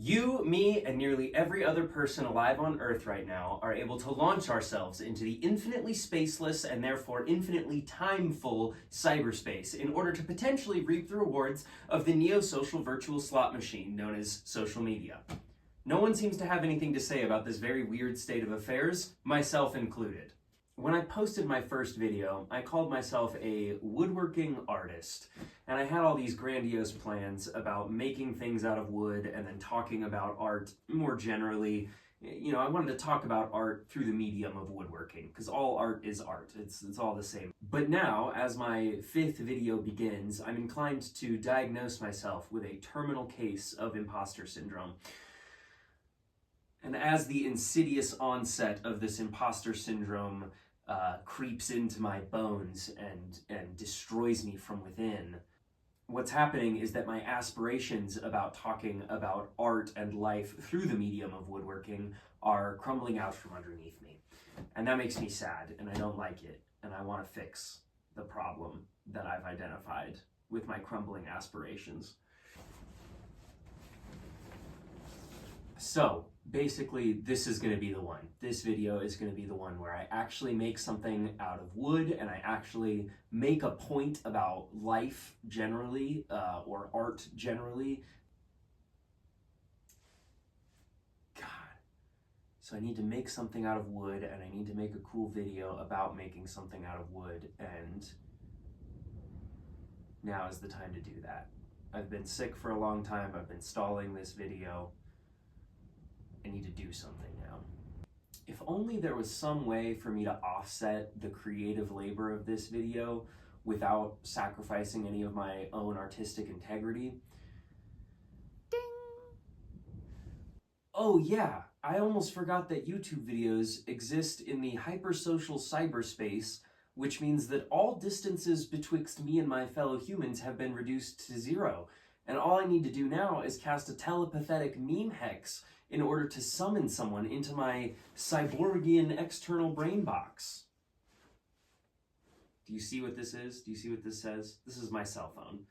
You, me, and nearly every other person alive on Earth right now are able to launch ourselves into the infinitely spaceless and therefore infinitely timeful cyberspace in order to potentially reap the rewards of the neo-social virtual slot machine known as social media. No one seems to have anything to say about this very weird state of affairs, myself included. When I posted my first video, I called myself a woodworking artist, and I had all these grandiose plans about making things out of wood and then talking about art more generally. You know, I wanted to talk about art through the medium of woodworking, because all art is art. It's all the same. But now, as my 5th video begins, I'm inclined to diagnose myself with a terminal case of imposter syndrome. And as the insidious onset of this imposter syndrome creeps into my bones and destroys me from within, what's happening is that my aspirations about talking about art and life through the medium of woodworking are crumbling out from underneath me. And that makes me sad, and I don't like it, and I want to fix the problem that I've identified with my crumbling aspirations. So, basically, this is going to be the one. This video is going to be the one where I actually make something out of wood, and I actually make a point about life generally, or art generally. God. So I need to make something out of wood, and I need to make a cool video about making something out of wood, and now is the time to do that. I've been sick for a long time. I've been stalling this video. I need to do something now. If only there was some way for me to offset the creative labor of this video without sacrificing any of my own artistic integrity. Ding! Oh yeah, I almost forgot that YouTube videos exist in the hypersocial cyberspace, which means that all distances betwixt me and my fellow humans have been reduced to 0. And all I need to do now is cast a telepathetic meme hex in order to summon someone into my cyborgian external brain box. Do you see what this is? Do you see what this says? This is my cell phone.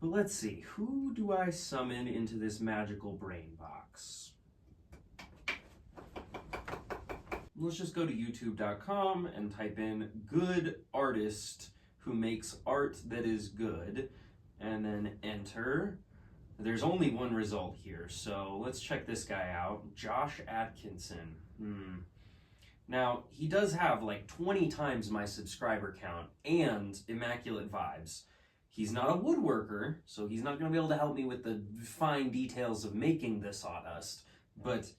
But let's see, who do I summon into this magical brain box? Let's just go to youtube.com and type in good artist who makes art that is good, and then enter. There's only one result here, so let's check this guy out. Josh Atkinson. Now, he does have like 20 times my subscriber count and immaculate vibes. He's not a woodworker, so he's not going to be able to help me with the fine details of making the sawdust, but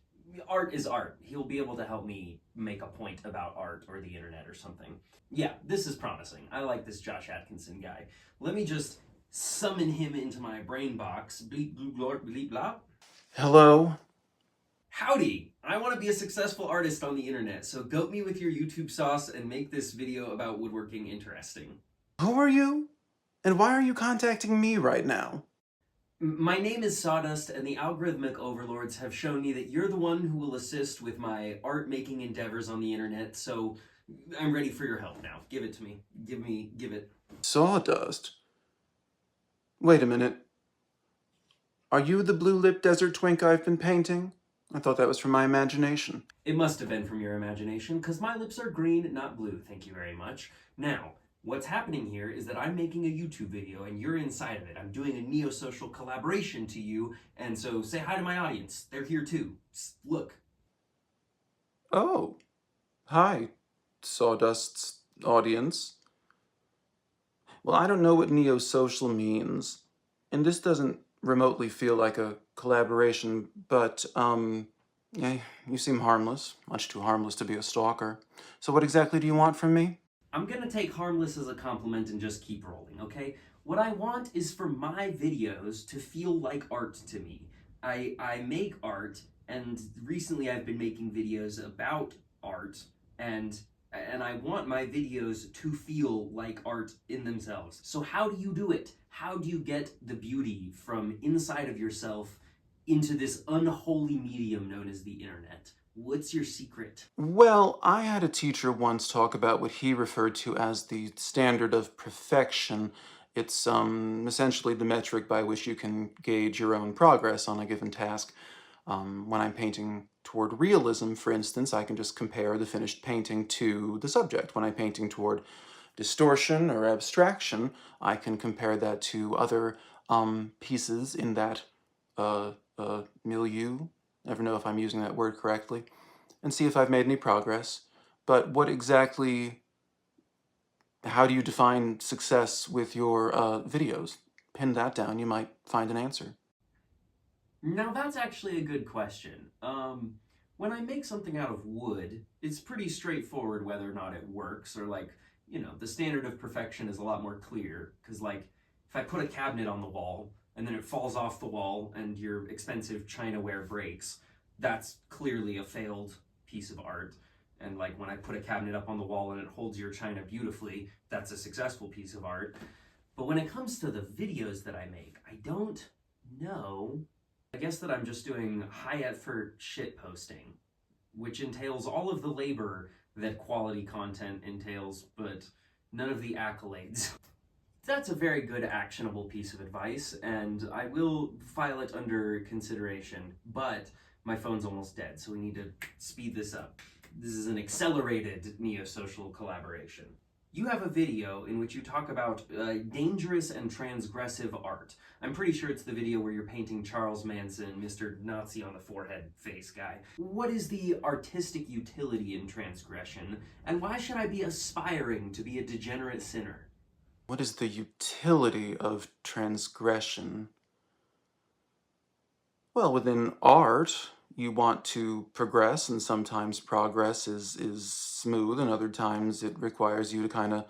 art is art. He'll be able to help me make a point about art or the internet or something. Yeah, this is promising. I like this Josh Atkinson guy. Let me just summon him into my brain box. Bleep, bloop, blorp, bleep, blop. Hello? Howdy! I want to be a successful artist on the internet, so goat me with your YouTube sauce and make this video about woodworking interesting. Who are you? And why are you contacting me right now? My name is Sawdust, and the algorithmic overlords have shown me that you're the one who will assist with my art-making endeavors on the internet, so I'm ready for your help now. Give it to me. Give it. Sawdust? Wait a minute. Are you the blue-lipped desert twink I've been painting? I thought that was from my imagination. It must have been from your imagination, because my lips are green, not blue, thank you very much. Now, what's happening here is that I'm making a YouTube video, and you're inside of it. I'm doing a neo-social collaboration to you, and so say hi to my audience. They're here too. Look. Oh. Hi, Sawdust's audience. Well, I don't know what neo-social means, and this doesn't remotely feel like a collaboration, but, yeah, you seem harmless. Much too harmless to be a stalker. So what exactly do you want from me? I'm gonna take harmless as a compliment and just keep rolling, okay? What I want is for my videos to feel like art to me. I make art, and recently I've been making videos about art, and I want my videos to feel like art in themselves. So how do you do it? How do you get the beauty from inside of yourself into this unholy medium known as the internet? What's your secret? Well, I had a teacher once talk about what he referred to as the standard of perfection. It's essentially the metric by which you can gauge your own progress on a given task. When I'm painting toward realism, for instance, I can just compare the finished painting to the subject. When I'm painting toward distortion or abstraction, I can compare that to other pieces in that milieu. Never know if I'm using that word correctly, and see if I've made any progress. But what exactly, how do you define success with your videos? Pin that down, you might find an answer. Now that's actually a good question. When I make something out of wood, it's pretty straightforward whether or not it works, or like, the standard of perfection is a lot more clear. Because, like, if I put a cabinet on the wall and then it falls off the wall and your expensive chinaware breaks, that's clearly a failed piece of art. And, like, when I put a cabinet up on the wall and it holds your china beautifully, that's a successful piece of art. But when it comes to the videos that I make, I don't know. I guess that I'm just doing high effort shit posting, which entails all of the labor that quality content entails, but none of the accolades. That's a very good actionable piece of advice, and I will file it under consideration, but my phone's almost dead, so we need to speed this up. This is an accelerated neo-social collaboration. You have a video in which you talk about dangerous and transgressive art. I'm pretty sure it's the video where you're painting Charles Manson, Mr. Nazi on the forehead face guy. What is the artistic utility in transgression, and why should I be aspiring to be a degenerate sinner? What is the utility of transgression? Well, within art, you want to progress, and sometimes progress is smooth, and other times it requires you to kind of,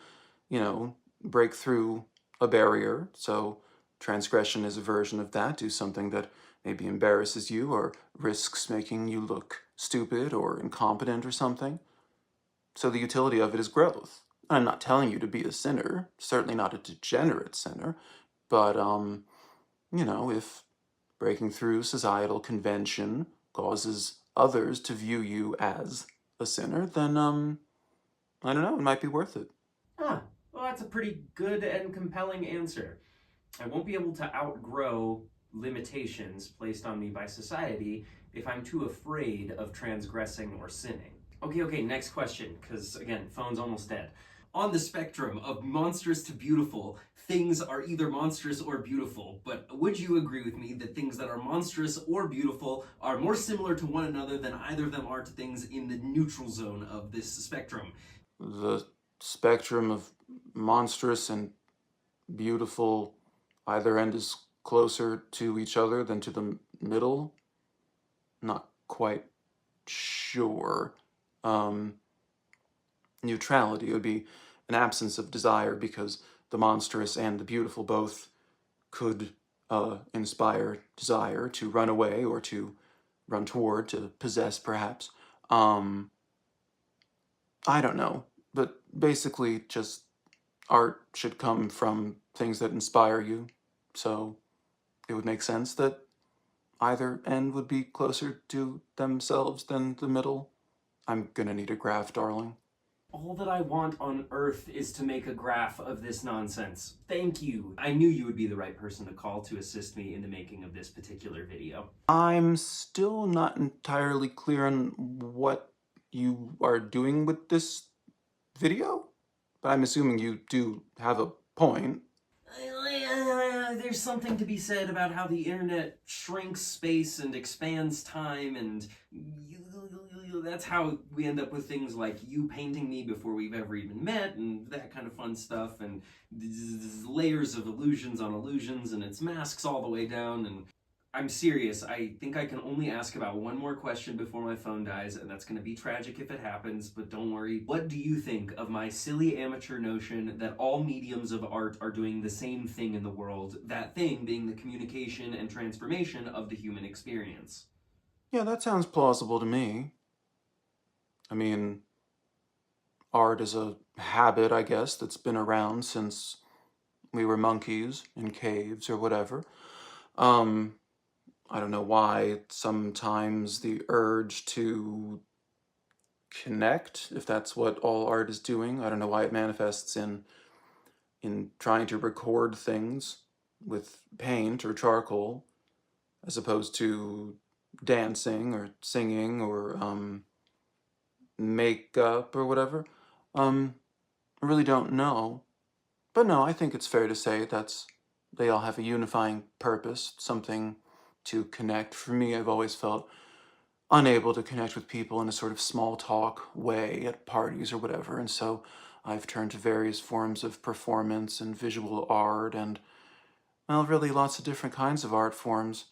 break through a barrier. So transgression is a version of that. Do something that maybe embarrasses you or risks making you look stupid or incompetent or something. So the utility of it is growth. I'm not telling you to be a sinner, certainly not a degenerate sinner, but, if breaking through societal convention causes others to view you as a sinner, then, I don't know, it might be worth it. Ah, well, that's a pretty good and compelling answer. I won't be able to outgrow limitations placed on me by society if I'm too afraid of transgressing or sinning. Okay, next question, because again, phone's almost dead. On the spectrum of monstrous to beautiful, things are either monstrous or beautiful, but would you agree with me that things that are monstrous or beautiful are more similar to one another than either of them are to things in the neutral zone of this spectrum? The spectrum of monstrous and beautiful, either end is closer to each other than to the middle. Not quite sure. Um, Neutrality would be an absence of desire, because the monstrous and the beautiful both could inspire desire to run away or to run toward, to possess, perhaps. Um, I don't know, but basically, just art should come from things that inspire you. So it would make sense that either end would be closer to themselves than the middle. I'm gonna need a graph, darling. All that I want on Earth is to make a graph of this nonsense. Thank you. I knew you would be the right person to call to assist me in the making of this particular video. I'm still not entirely clear on what you are doing with this video, but I'm assuming you do have a point. There's something to be said about how the internet shrinks space and expands time, and that's how we end up with things like you painting me before we've ever even met, and that kind of fun stuff, and layers of illusions on illusions, and it's masks all the way down, and I'm serious. I think I can only ask about one more question before my phone dies, and that's going to be tragic if it happens, but don't worry. What do you think of my silly amateur notion that all mediums of art are doing the same thing in the world, that thing being the communication and transformation of the human experience? Yeah, that sounds plausible to me. I mean, art is a habit, I guess, that's been around since we were monkeys in caves or whatever. Um, I don't know why sometimes the urge to connect, if that's what all art is doing, I don't know why it manifests in trying to record things with paint or charcoal, as opposed to dancing or singing or makeup or whatever. I really don't know. But no, I think it's fair to say they all have a unifying purpose, something to connect. For me, I've always felt unable to connect with people in a sort of small talk way at parties or whatever, and so I've turned to various forms of performance and visual art and, well, really lots of different kinds of art forms.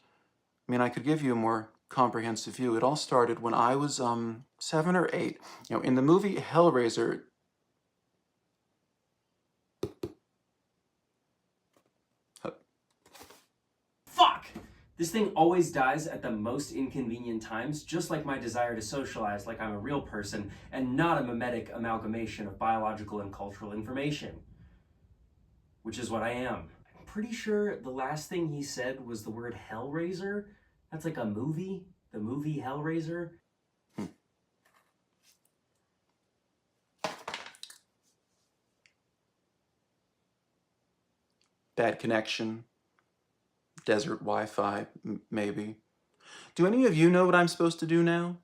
I mean, I could give you a more comprehensive view. It all started when I was 7 or 8. In the movie Hellraiser. Fuck! This thing always dies at the most inconvenient times, just like my desire to socialize like I'm a real person and not a mimetic amalgamation of biological and cultural information. Which is what I am. I'm pretty sure the last thing he said was the word Hellraiser. That's like a movie, the movie Hellraiser. Bad connection. Desert Wi-Fi, maybe. Do any of you know what I'm supposed to do now?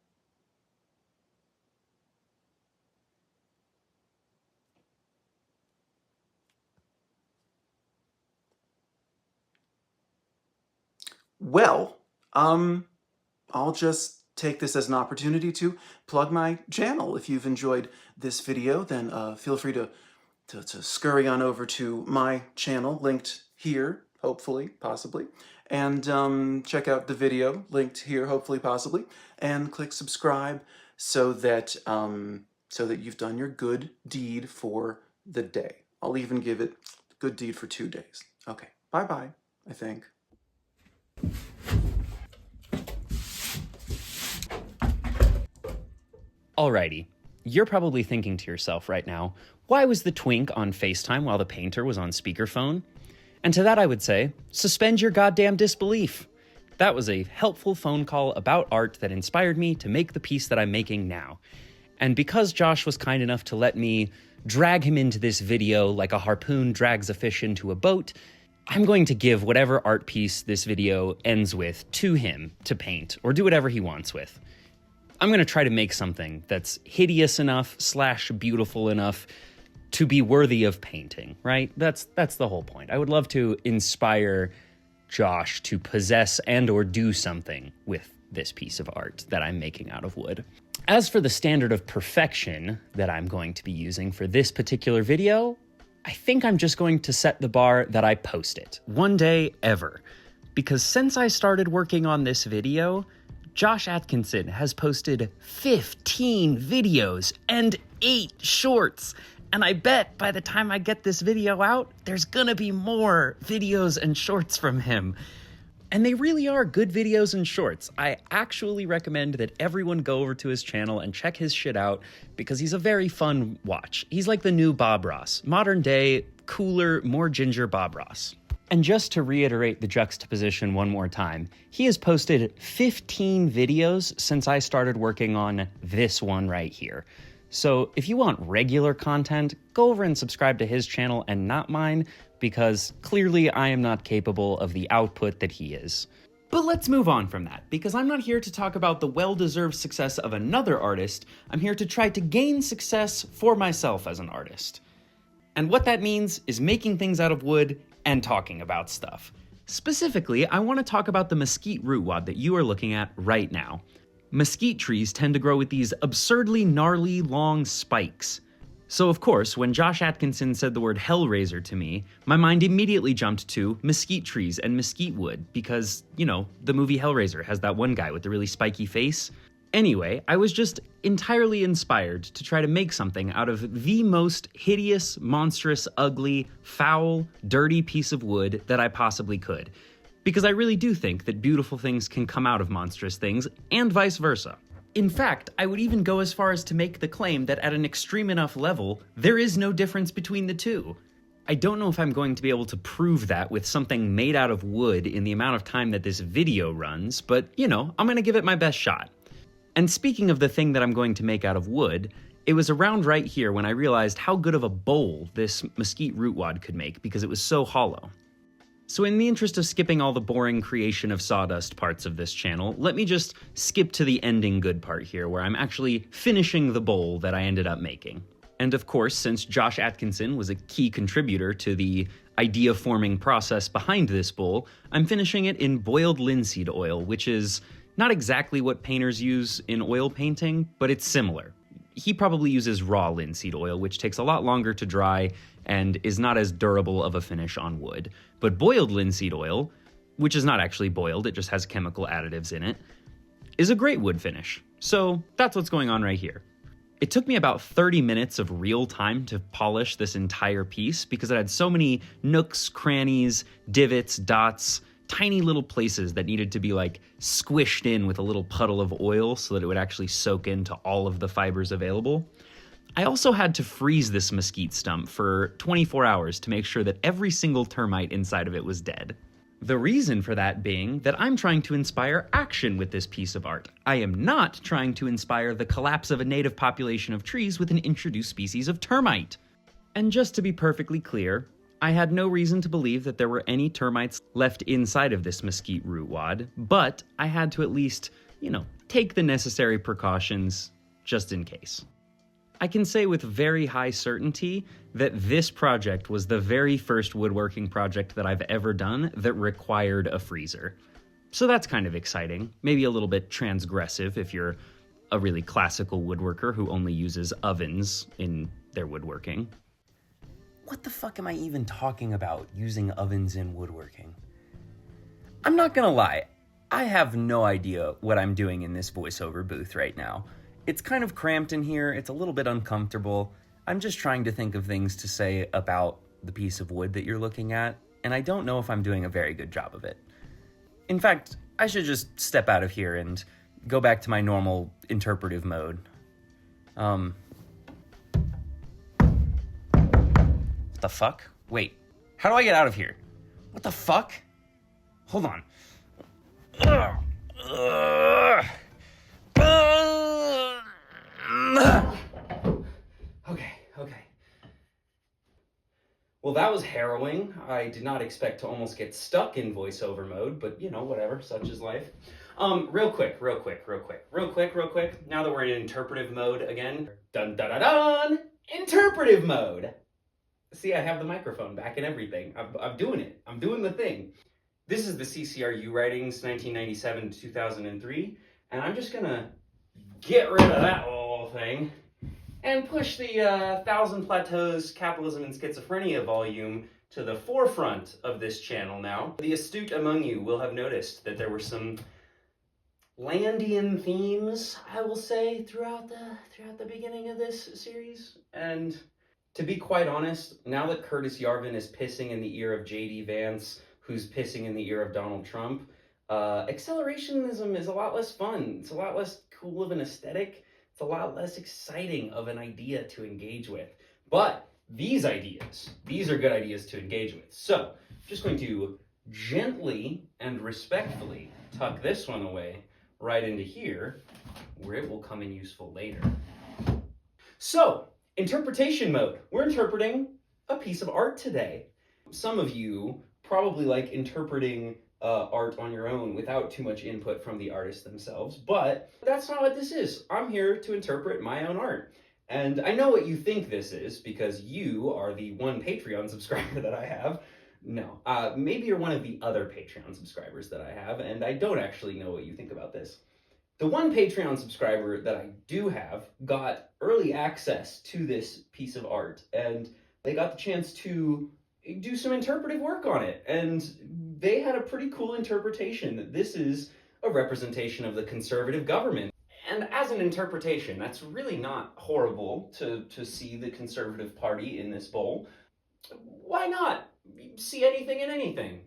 Well, I'll just take this as an opportunity to plug my channel. If you've enjoyed this video, then feel free to scurry on over to my channel, linked here, hopefully, possibly, and check out the video, linked here, hopefully, possibly, and click subscribe so that you've done your good deed for the day. I'll even give it good deed for 2 days. Okay, bye-bye, I think. Alrighty, you're probably thinking to yourself right now, why was the twink on FaceTime while the painter was on speakerphone? And to that I would say, suspend your goddamn disbelief. That was a helpful phone call about art that inspired me to make the piece that I'm making now. And because Josh was kind enough to let me drag him into this video like a harpoon drags a fish into a boat, I'm going to give whatever art piece this video ends with to him to paint or do whatever he wants with. I'm going to try to make something that's hideous enough / beautiful enough to be worthy of painting, right? That's the whole point. I would love to inspire Josh to possess and or do something with this piece of art that I'm making out of wood. As for the standard of perfection that I'm going to be using for this particular video, I think I'm just going to set the bar that I post it, one day ever. Because since I started working on this video, Josh Atkinson has posted 15 videos and 8 shorts. And I bet by the time I get this video out, there's gonna be more videos and shorts from him. And they really are good videos and shorts. I actually recommend that everyone go over to his channel and check his shit out because he's a very fun watch. He's like the new Bob Ross, modern day, cooler, more ginger Bob Ross. And just to reiterate the juxtaposition one more time, he has posted 15 videos since I started working on this one right here. So if you want regular content, go over and subscribe to his channel and not mine, because clearly I am not capable of the output that he is. But let's move on from that, because I'm not here to talk about the well-deserved success of another artist. I'm here to try to gain success for myself as an artist. And what that means is making things out of wood and talking about stuff. Specifically, I want to talk about the mesquite root wad that you are looking at right now. Mesquite trees tend to grow with these absurdly gnarly, long spikes. So of course, when Josh Atkinson said the word Hellraiser to me, my mind immediately jumped to mesquite trees and mesquite wood because, you know, the movie Hellraiser has that one guy with the really spiky face. Anyway, I was just entirely inspired to try to make something out of the most hideous, monstrous, ugly, foul, dirty piece of wood that I possibly could. Because I really do think that beautiful things can come out of monstrous things, and vice versa. In fact, I would even go as far as to make the claim that at an extreme enough level, there is no difference between the two. I don't know if I'm going to be able to prove that with something made out of wood in the amount of time that this video runs, but, you know, I'm gonna give it my best shot. And speaking of the thing that I'm going to make out of wood, it was around right here when I realized how good of a bowl this mesquite root wad could make because it was so hollow. So in the interest of skipping all the boring creation of sawdust parts of this channel, let me just skip to the ending good part here, where I'm actually finishing the bowl that I ended up making. And of course, since Josh Atkinson was a key contributor to the idea-forming process behind this bowl, I'm finishing it in boiled linseed oil, which is not exactly what painters use in oil painting, but it's similar. He probably uses raw linseed oil, which takes a lot longer to dry and is not as durable of a finish on wood. But boiled linseed oil, which is not actually boiled, it just has chemical additives in it, is a great wood finish. So that's what's going on right here. It took me about 30 minutes of real time to polish this entire piece because it had so many nooks, crannies, divots, dots, tiny little places that needed to be like squished in with a little puddle of oil so that it would actually soak into all of the fibers available. I also had to freeze this mesquite stump for 24 hours to make sure that every single termite inside of it was dead. The reason for that being that I'm trying to inspire action with this piece of art. I am not trying to inspire the collapse of a native population of trees with an introduced species of termite. And just to be perfectly clear, I had no reason to believe that there were any termites left inside of this mesquite root wad, but I had to at least, take the necessary precautions just in case. I can say with very high certainty that this project was the very first woodworking project that I've ever done that required a freezer. So that's kind of exciting, maybe a little bit transgressive if you're a really classical woodworker who only uses ovens in their woodworking. What the fuck am I even talking about using ovens in woodworking? I'm not gonna lie, I have no idea what I'm doing in this voiceover booth right now. It's kind of cramped in here, it's a little bit uncomfortable. I'm just trying to think of things to say about the piece of wood that you're looking at, and I don't know if I'm doing a very good job of it. In fact, I should just step out of here and go back to my normal interpretive mode. What the fuck? Wait, how do I get out of here? What the fuck? Hold on. Okay. Well, that was harrowing. I did not expect to almost get stuck in voiceover mode, but whatever, such is life. Real quick. Now that we're in interpretive mode again, dun dun dun dun, interpretive mode. See, I have the microphone back and everything. I'm doing it. I'm doing the thing. This is the CCRU writings, 1997 to 2003, and I'm just gonna get rid of that whole thing and push the Thousand Plateaus, Capitalism and Schizophrenia volume to the forefront of this channel now. The astute among you will have noticed that there were some Landian themes, I will say, throughout the beginning of this series. And to be quite honest, now that Curtis Yarvin is pissing in the ear of J.D. Vance, who's pissing in the ear of Donald Trump, accelerationism is a lot less fun. It's a lot less cool of an aesthetic. It's a lot less exciting of an idea to engage with. But these are good ideas to engage with. So I'm just going to gently and respectfully tuck this one away right into here, where it will come in useful later. So, interpretation mode. We're interpreting a piece of art today. Some of you probably like interpreting art on your own without too much input from the artists themselves, but that's not what this is. I'm here to interpret my own art. And I know what you think this is because you are the one Patreon subscriber that I have. No, maybe you're one of the other Patreon subscribers that I have, and I don't actually know what you think about this. The one Patreon subscriber that I do have got early access to this piece of art, and they got the chance to do some interpretive work on it, and they had a pretty cool interpretation that this is a representation of the conservative government. And as an interpretation, that's really not horrible to see the Conservative Party in this bowl. Why not? See anything in anything.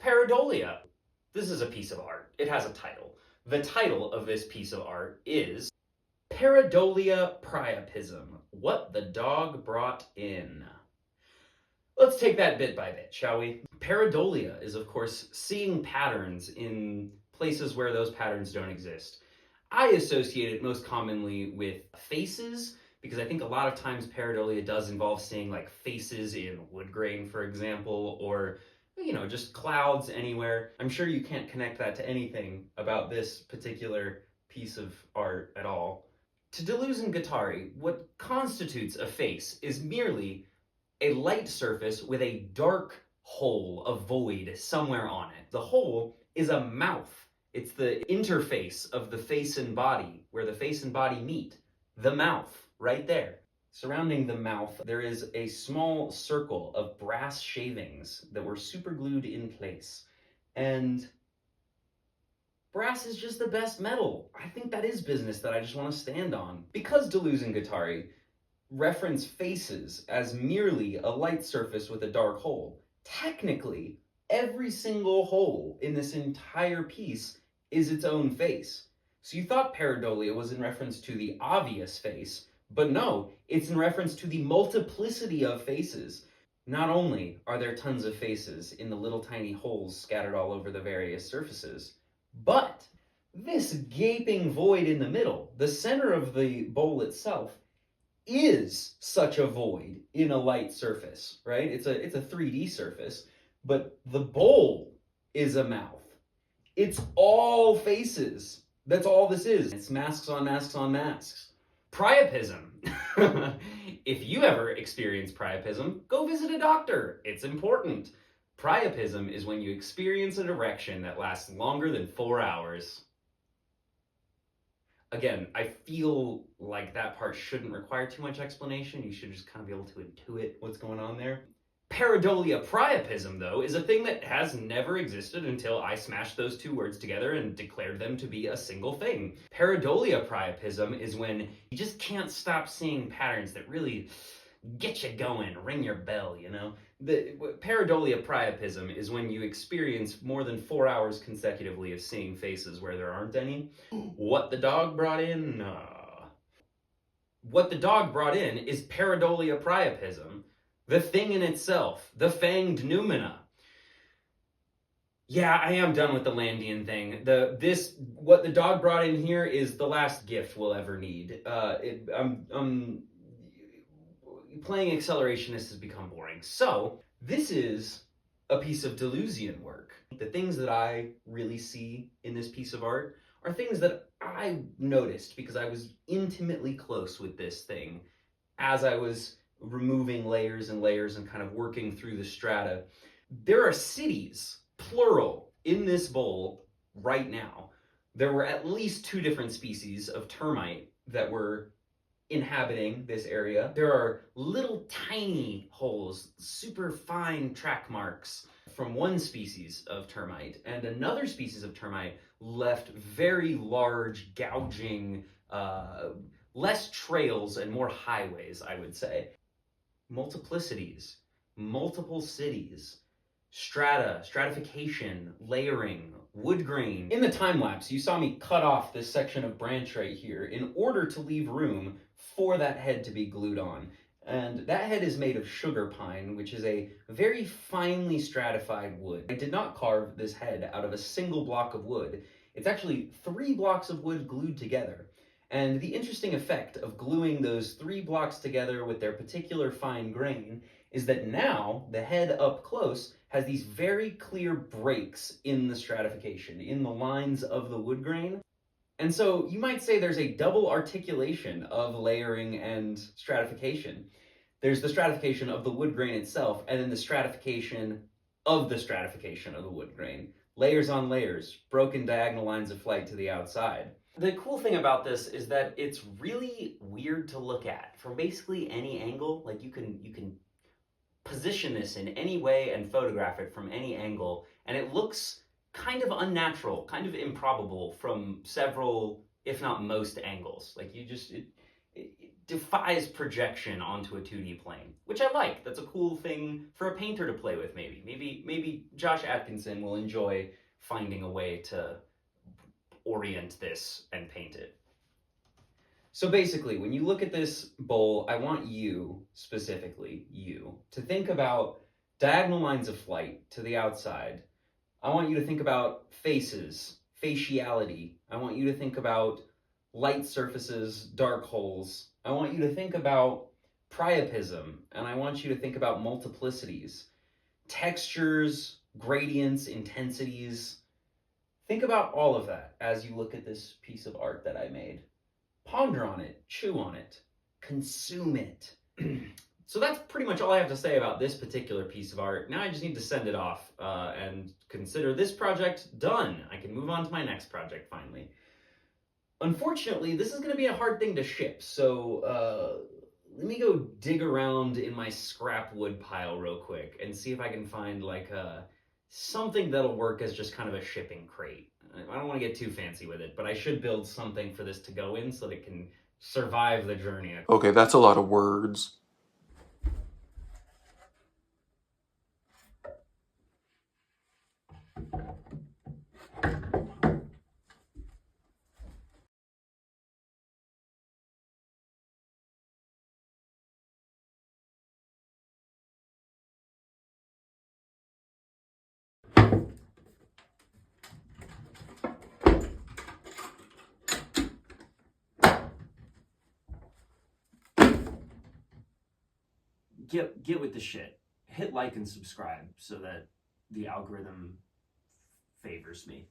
Pareidolia. This is a piece of art. It has a title. The title of this piece of art is Pareidolia Priapism, What the Dog Brought In. Let's take that bit by bit, shall we? Pareidolia is, of course, seeing patterns in places where those patterns don't exist. I associate it most commonly with faces, because I think a lot of times pareidolia does involve seeing like faces in wood grain, for example, or just clouds anywhere. I'm sure you can't connect that to anything about this particular piece of art at all. To Deleuze and Guattari, what constitutes a face is merely a light surface with a dark hole, a void somewhere on it. The hole is a mouth. It's the interface of the face and body, where the face and body meet. The mouth, right there. Surrounding the mouth, there is a small circle of brass shavings that were superglued in place. And brass is just the best metal. I think that is business that I just want to stand on. Because Deleuze and Guattari reference faces as merely a light surface with a dark hole, technically, every single hole in this entire piece is its own face. So you thought pareidolia was in reference to the obvious face, but no, it's in reference to the multiplicity of faces. Not only are there tons of faces in the little tiny holes scattered all over the various surfaces, but this gaping void in the middle, the center of the bowl itself, is such a void in a light surface, right? It's a 3D surface, but the bowl is a mouth. It's all faces. That's all this is. It's masks on masks on masks. Priapism. If you ever experience priapism, go visit a doctor. It's important. Priapism is when you experience an erection that lasts longer than 4 hours. Again, I feel like that part shouldn't require too much explanation. You should just kind of be able to intuit what's going on there. Pareidolia priapism, though, is a thing that has never existed until I smashed those two words together and declared them to be a single thing. Pareidolia priapism is when you just can't stop seeing patterns that really get you going, ring your bell, The pareidolia priapism is when you experience more than 4 hours consecutively of seeing faces where there aren't any. What the dog brought in? What the dog brought in is pareidolia priapism. The thing in itself, the fanged noumena. Yeah, I am done with the Landian thing. What the dog brought in here is the last gift we'll ever need. Playing accelerationist has become boring. So, this is a piece of Deleuzian work. The things that I really see in this piece of art are things that I noticed because I was intimately close with this thing as I was removing layers and layers and kind of working through the strata. There are cities, plural, in this bowl right now. There were at least 2 different species of termite that were inhabiting this area. There are little tiny holes, super fine track marks from one species of termite, and another species of termite left very large, gouging, less trails and more highways, I would say. Multiplicities, multiple cities, strata, stratification, layering, wood grain. In the time lapse, you saw me cut off this section of branch right here in order to leave room for that head to be glued on. And that head is made of sugar pine, which is a very finely stratified wood. I did not carve this head out of a single block of wood. It's actually 3 blocks of wood glued together. And the interesting effect of gluing those 3 blocks together with their particular fine grain is that now the head up close has these very clear breaks in the stratification, in the lines of the wood grain. And so you might say there's a double articulation of layering and stratification. There's the stratification of the wood grain itself, and then the stratification of the wood grain. Layers on layers, broken diagonal lines of flight to the outside. The cool thing about this is that it's really weird to look at from basically any angle. Like you can position this in any way and photograph it from any angle, and it looks kind of unnatural, kind of improbable from several, if not most, angles. Like it defies projection onto a 2D plane, which I like. That's a cool thing for a painter to play with, maybe. Maybe Josh Atkinson will enjoy finding a way to orient this and paint it. So basically, when you look at this bowl, I want you, specifically you, to think about diagonal lines of flight to the outside. I want you to think about faces, faciality. I want you to think about light surfaces, dark holes. I want you to think about priapism, and I want you to think about multiplicities, textures, gradients, intensities. Think about all of that as you look at this piece of art that I made. Ponder on it, chew on it, consume it. So that's pretty much all I have to say about this particular piece of art. Now I just need to send it off and consider this project done. I can move on to my next project finally. Unfortunately, this is going to be a hard thing to ship, so let me go dig around in my scrap wood pile real quick and see if I can find like something that'll work as just kind of a shipping crate. I don't want to get too fancy with it, but I should build something for this to go in so that it can survive the journey. Okay, that's a lot of words. Get with the shit. Hit like and subscribe so that the algorithm favors me.